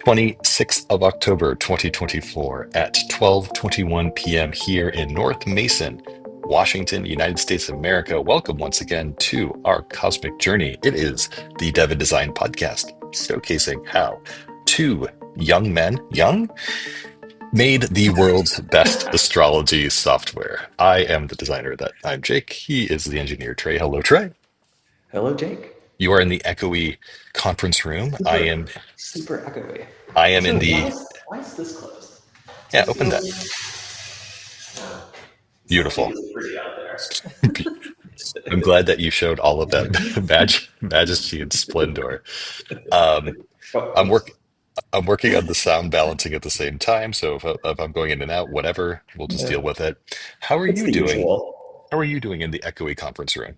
26th of October 2024 at 12:21 p.m. here in North Mason, Washington, United States of America. Welcome once again to our cosmic journey. It is the Dev and Design podcast showcasing how two young men, young, made the world's best astrology software. I am the designer that I'm Jake. He is the engineer Trey. Hello, Trey. Hello, Jake. You are in the echoey conference room. I Super, am super echoey. I am in Also, why the is why is this closed? Is yeah, this the open that. only? No, it's not making Beautiful. it pretty out I'm glad that you showed all of that majesty and splendor. Um, there. Oh, I'm oops. work I'm working on the sound balancing at the same time, so if I'm going in and out, whatever, we'll just Yeah, deal with it. How are it's you the doing? usual. How are you doing in the echoey conference room?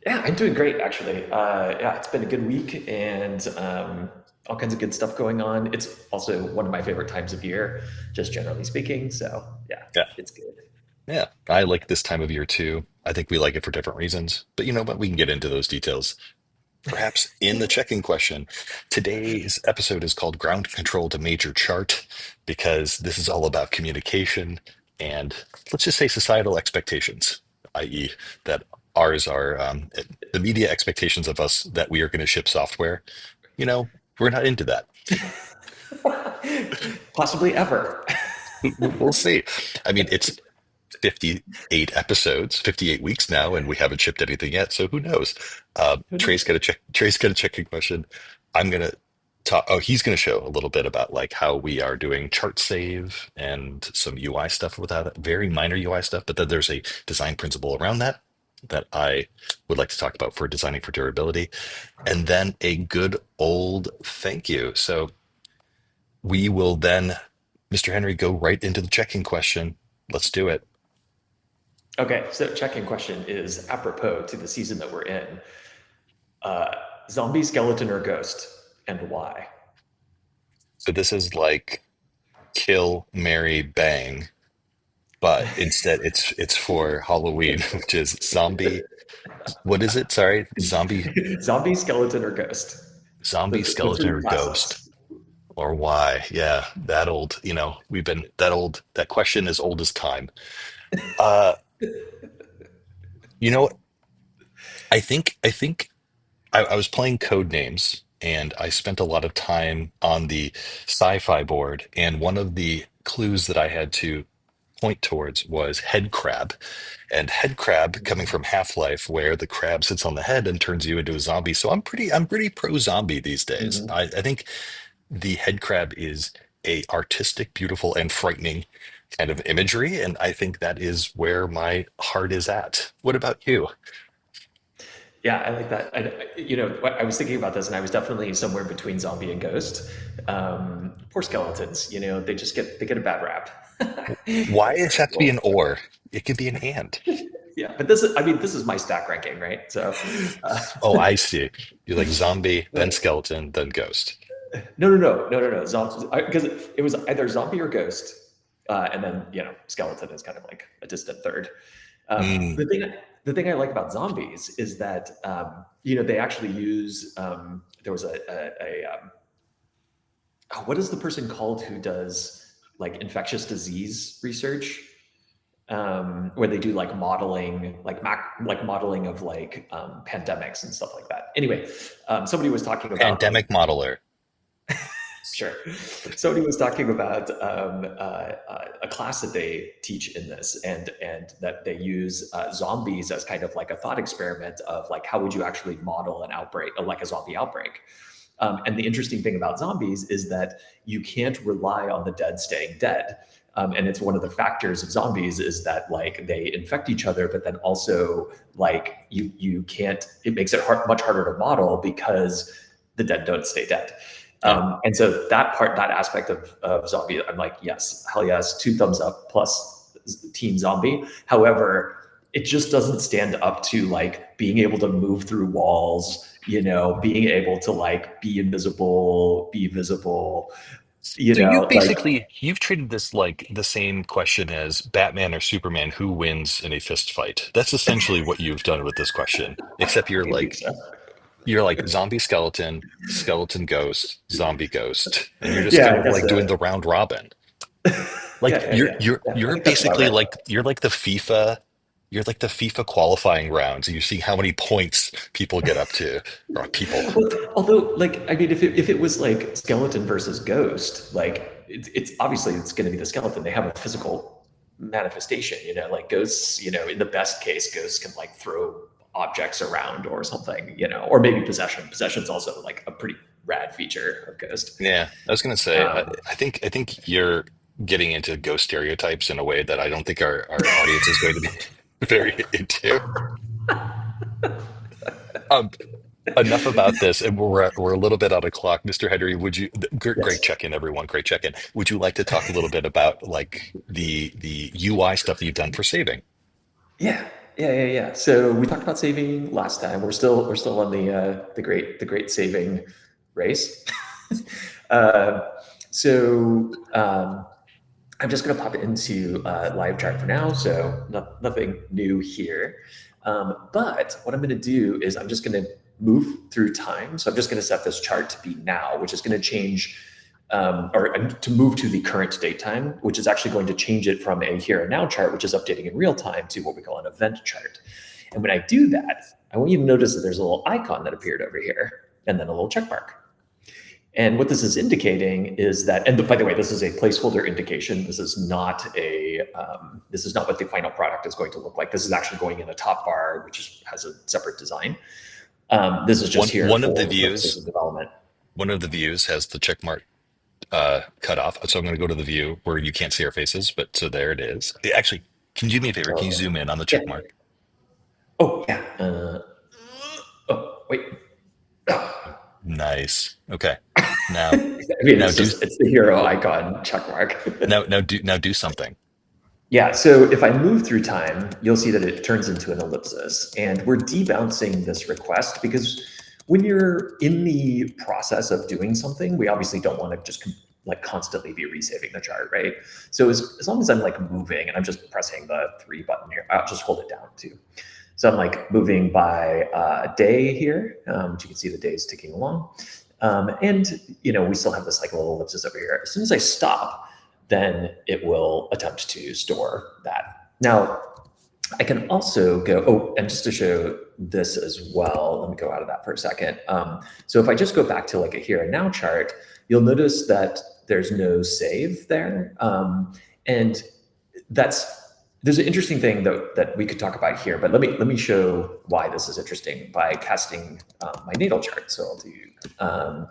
Yeah, I'm doing great actually. Yeah, it's been a good week and all kinds of good stuff going on. It's also one of my favorite times of year, just generally speaking. So yeah, Yeah. it's good. Yeah, I like this time of year too. I think we like it for different reasons, but you know what? We can get into those details perhaps in the check-in question. Today's episode is called Ground Control to Major Chart because this is all about communication and let's just say societal expectations, i.e., that ours are the media expectations of us that we are going to ship software. You know, we're not into that. Possibly ever. We'll see. I mean, it's 58 episodes, 58 weeks now, and we haven't shipped anything yet. So who knows? Who knows? Trey's got a checking question. I'm gonna talk. Oh, he's gonna show a little bit about like how we are doing chart save and some UI stuff without it, very minor UI stuff. But then there's a design principle around that that I would like to talk about for designing for durability, and then a good old thank you. So we will then, Mr. Henry, go right into the checking question. Let's do it. Okay, so check-in question is apropos to the season that we're in. Uh, Zombie, skeleton, or ghost, and why? So this is like kill, marry, bang, but instead it's for Halloween, which is zombie. What is it? Sorry, Zombie, skeleton, or ghost? The skeleton, three or ghost, classes. or why? Yeah, that old. We've been that old. That question is old as time. Uh, you know, I think I was playing code names and I spent a lot of time on the sci-fi board, and one of the clues that I had to point towards was head crab. And head crab coming from Half-Life, where the crab sits on the head and turns you into a zombie. So I'm pretty pro zombie these days. Mhm. I think the head crab is a artistic, beautiful, and frightening kind of imagery, and I think that is where my heart is at. What about you? Yeah, I like that. I was thinking about this, and I was definitely somewhere between zombie and ghost. Poor skeletons. They get a bad rap. Why does it have to be Well, an or? It could be an and. yeah, but this is my stack ranking, right? So, uh, Oh, I see. You like zombie, then but skeleton, then ghost. no. Zombies, because it was either zombie or ghost, and then skeleton is kind of like a distant third. Um, Mm, the thing the thing I like about zombies is that they actually use. There was what is the person called who does like infectious disease research? Where they do like modeling, like modeling of like pandemics and stuff like that. Anyway, somebody was talking about like pandemic modeler. sure. Somebody was talking about a class that they teach in this, and that they use zombies as kind of like a thought experiment of like how would you actually model an outbreak, like a zombie outbreak. And the interesting thing about zombies is that you can't rely on the dead staying dead. And it's one of the factors of zombies is that like they infect each other, but then also like you can't. It makes it much harder to model because the dead don't stay dead. Yeah. And so that aspect of zombie, I'm like, yes, hell yes, two thumbs up plus team zombie. However, it just doesn't stand up to like being able to move through walls, being able to like be invisible, be visible, So you've like basically you've treated this like the same question as Batman or Superman, who wins in a fist fight. That's essentially what you've done with this question, except you're I think like so. You're like zombie skeleton, skeleton ghost, zombie ghost, and you're just Yeah, kind I of guess like doing so. the round robin. Yeah, Like yeah, yeah. Yeah, I you're think that's about basically right. like you're like the FIFA qualifying rounds. You see how many points people get up to, or people. Well, although, like, I mean, if it was like skeleton versus ghost, like it's obviously it's going to be the skeleton. They have a physical manifestation, like ghosts. In the best case, ghosts can like throw objects around or something, or maybe possession. Possession's also like a pretty rad feature of ghost. Yeah, I was gonna say, Um, I think you're getting into ghost stereotypes in a way that I don't think our audience is going to be very into. Um, enough about this, and we're a little bit out of clock. Mr. Henry, would you great yes. check-in, everyone, great check-in. Would you like to talk a little bit about like the UI stuff that you've done for saving? Yeah, yeah, yeah, yeah. So we talked about saving last time. We're still on the great saving race. uh, so I'm just going to pop it into live chart for now. So nothing new here. But what I'm going to do is I'm just going to move through time. So I'm just going to set this chart to be now, which is going to change or to move to the current date time, which is actually going to change it from a here and now chart, which is updating in real time, to what we call an event chart. And when I do that, I want you to notice that there's a little icon that appeared over here and then a little check mark. And what this is indicating is that, and by the way, this is a placeholder indication. This is not what the final product is going to look like. This is actually going in a top bar, which has a separate design. This is just here One of for the the purposes views, of development. one of the views has the check mark cut off. So I'm going to go to the view where you can't see our faces, but so there it is. Actually, can you do me a favor? Can you Okay. zoom in on the Yeah. check mark? Oh, yeah. Oh, wait. Nice. Okay. I Now, mean, now it's do just, it's the hero icon check mark. now do something. Yeah, so if I move through time, you'll see that it turns into an ellipsis. And we're debouncing this request because when you're in the process of doing something, we obviously don't want to just like constantly be resaving the chart, right? So as long as I'm like moving and I'm just pressing the 3 button here, I'll just hold it down too. So I'm like moving by day here, which you can see the days ticking along. And we still have this like little ellipsis over here. As soon as I stop, then it will attempt to store that. Now, I can also go, oh, and just to show this as well, let me go out of that for a second. So if I just go back to like a here and now chart, you'll notice that there's no save there. And that's there's an interesting thing that we could talk about here, but let me show why this is interesting by casting my natal chart. So I'll do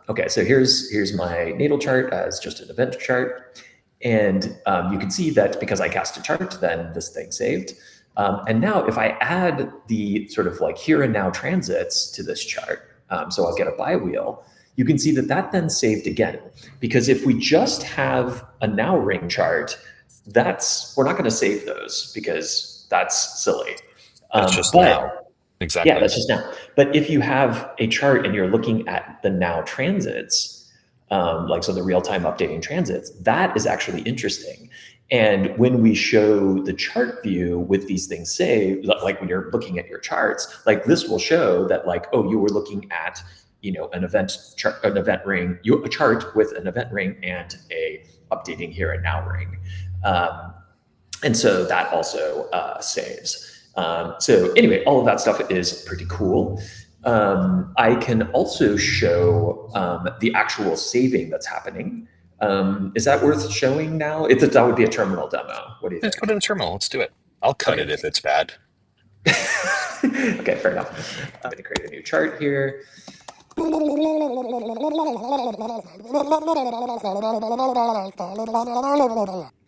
okay. So here's my natal chart as just an event chart, and you can see that because I cast a chart, then this thing saved. And now if I add the sort of like here and now transits to this chart, so I'll get a bi-wheel, you can see that that then saved again. Because if we just have a now ring chart, we're not going to save those because that's silly. That's just now. But yeah, Exactly. that's just now. But if you have a chart and you're looking at the now transits, like so the real time updating transits, that is actually interesting. And when we show the chart view with these things saved, like when you're looking at your charts, like this will show that like, oh, you were looking at, an event chart, an event ring, a chart with an event ring and a updating here and now ring. Um, and so that also saves. So anyway, all of that stuff is pretty cool. I can also show the actual saving that's happening. Is that worth showing now? That would be a terminal demo. What do you Let's go to think? the terminal. Let's do it. I'll cut Okay. it if it's bad. Okay, fair enough. I'm going to create a new chart here.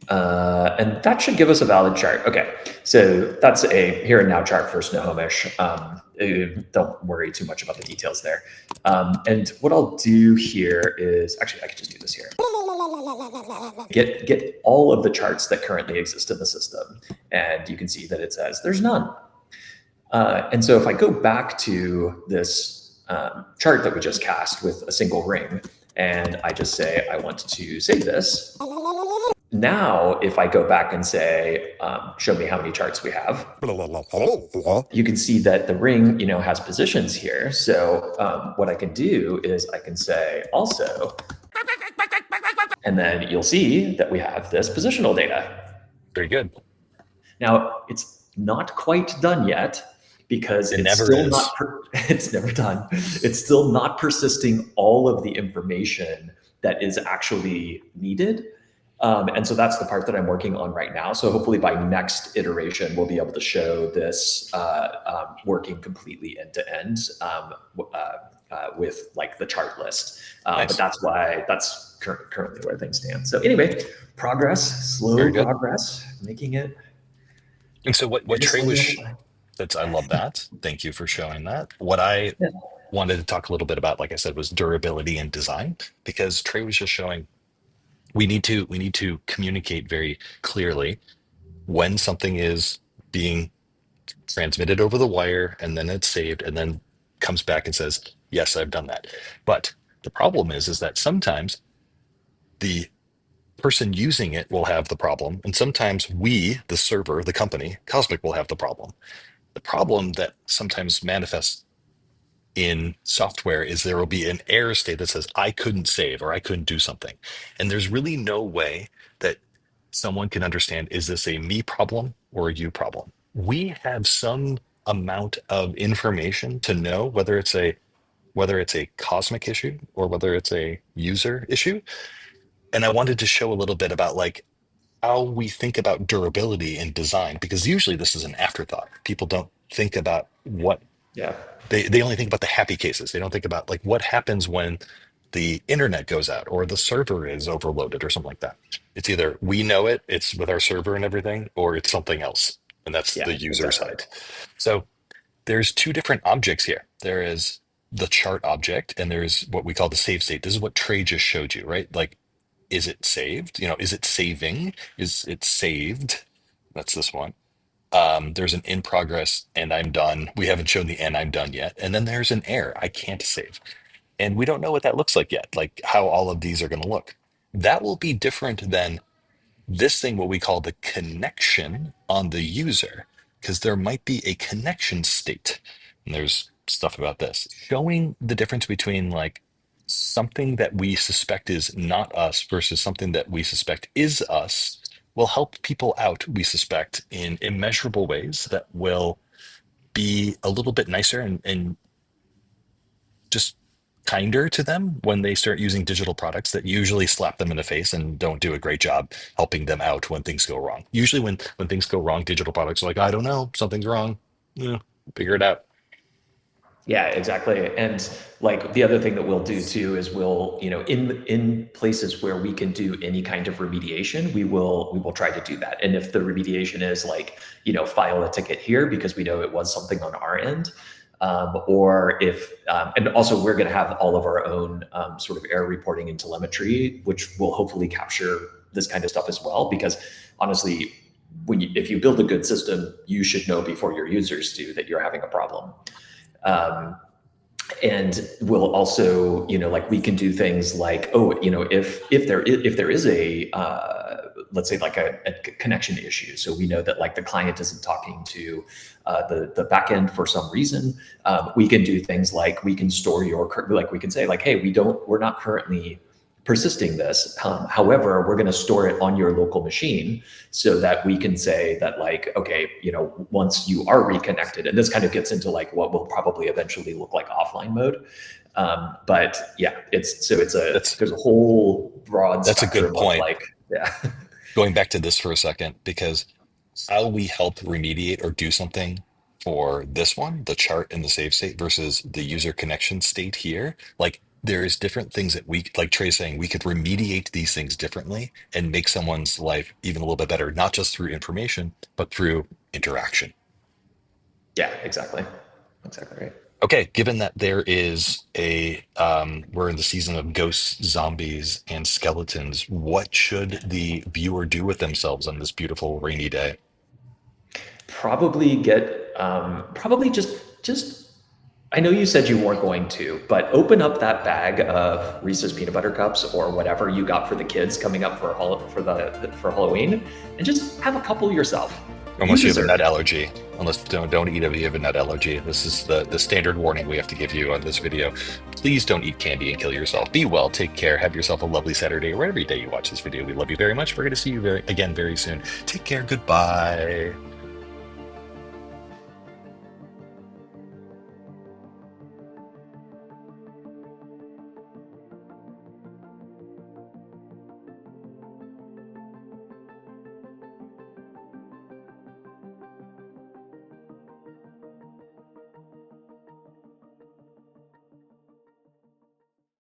And that should give us a valid chart. Okay, so that's a here and now chart for Snohomish. Don't worry too much about the details there. And what I'll do here is, actually, I can just do this here. Get all of the charts that currently exist in the system. And you can see that it says there's none. And so if I go back to this chart that we just cast with a single ring, and I just say I want to save this, Now, if I go back and say, show me how many charts we have, you can see that the ring, has positions here. So what I can do is I can say also, and then you'll see that we have this positional data. Very good. Now, it's not quite done yet because It it's never still not, is. it's never done. It's still not persisting all of the information that is actually needed. And so that's the part that I'm working on right now. So hopefully by next iteration, we'll be able to show this working completely end to end with like the chart list. But Nice. that's currently where things stand. So anyway, progress, Very slow good. progress, making it And so what very Trey slowly was over time. that's I love that. Thank you for showing that. What I Yeah. wanted to talk a little bit about, like I said, was durability and design, because Trey was just showing we need to communicate very clearly when something is being transmitted over the wire and then it's saved and then comes back and says, yes, I've done that. But the problem is that sometimes the person using it will have the problem, and sometimes we, the server, the company, Cosmic, will have the problem. The problem that sometimes manifests in software is there will be an error state that says, I couldn't save or I couldn't do something. And there's really no way that someone can understand, is this a me problem or a you problem? We have some amount of information to know whether it's a cosmic issue or whether it's a user issue. And I wanted to show a little bit about like how we think about durability in design, because usually this is an afterthought. People don't think about what Yeah. they only think about the happy cases. They don't think about like what happens when the internet goes out or the server is overloaded or something like that. It's either we know it, it's with our server and everything, or it's something else. And that's Yeah. the user Exactly. side. So there's two different objects here. There is the chart object and there's what we call the save state. This is what Trey just showed you, right? Like, is it saved? Is it saving? Is it saved? That's this one. There's an in progress and I'm done. We haven't shown the and I'm done yet. And then there's an error. I can't save. And we don't know what that looks like yet, like how all of these are going to look. That will be different than this thing, what we call the connection on the user, because there might be a connection state. And there's stuff about this showing the difference between like something that we suspect is not us versus something that we suspect is us will help people out, we suspect, in immeasurable ways that will be a little bit nicer and just kinder to them when they start using digital products that usually slap them in the face and don't do a great job helping them out when things go wrong. Usually when things go wrong, digital products are like, I don't know, something's wrong. Yeah, figure it out. Yeah, exactly. And like the other thing that we'll do too is we'll, in places where we can do any kind of remediation, we will try to do that. And if the remediation is like, file a ticket here because we know it was something on our end, or if, and also we're going to have all of our own sort of error reporting and telemetry, which will hopefully capture this kind of stuff as well. Because honestly, if you build a good system, you should know before your users do that you're having a problem. Um, and we'll also, like we can do things like, oh, if there is a let's say like a connection issue, so we know that like the client isn't talking to the backend for some reason, we can do things like we can store like we can say like, hey, we're not currently persisting this. However, we're going to store it on your local machine so that we can say that like, okay, once you are reconnected, and this kind of gets into like what will probably eventually look like offline mode. But yeah, That's there's a whole broad that's a good spectrum of point. like, yeah, Going back to this for a second, because how we help remediate or do something for this one, the chart and the save state versus the user connection state here, like there's different things that we, like Trey's saying, we could remediate these things differently and make someone's life even a little bit better, not just through information, but through interaction. yeah, exactly right. Okay, given that there is we're in the season of ghosts, zombies, and skeletons, what should the viewer do with themselves on this beautiful rainy day? Probably just I know you said you weren't going to, but open up that bag of Reese's peanut butter cups or whatever you got for the kids coming up for Halloween, and just have a couple yourself. You Unless you have a deserve nut it. allergy. Unless don't eat if you have a nut allergy. This is the standard warning we have to give you on this video. Please don't eat candy and kill yourself. Be well, take care, have yourself a lovely Saturday or whatever day you watch this video. We love you very much. We're going to see you again very soon. Take care. Goodbye.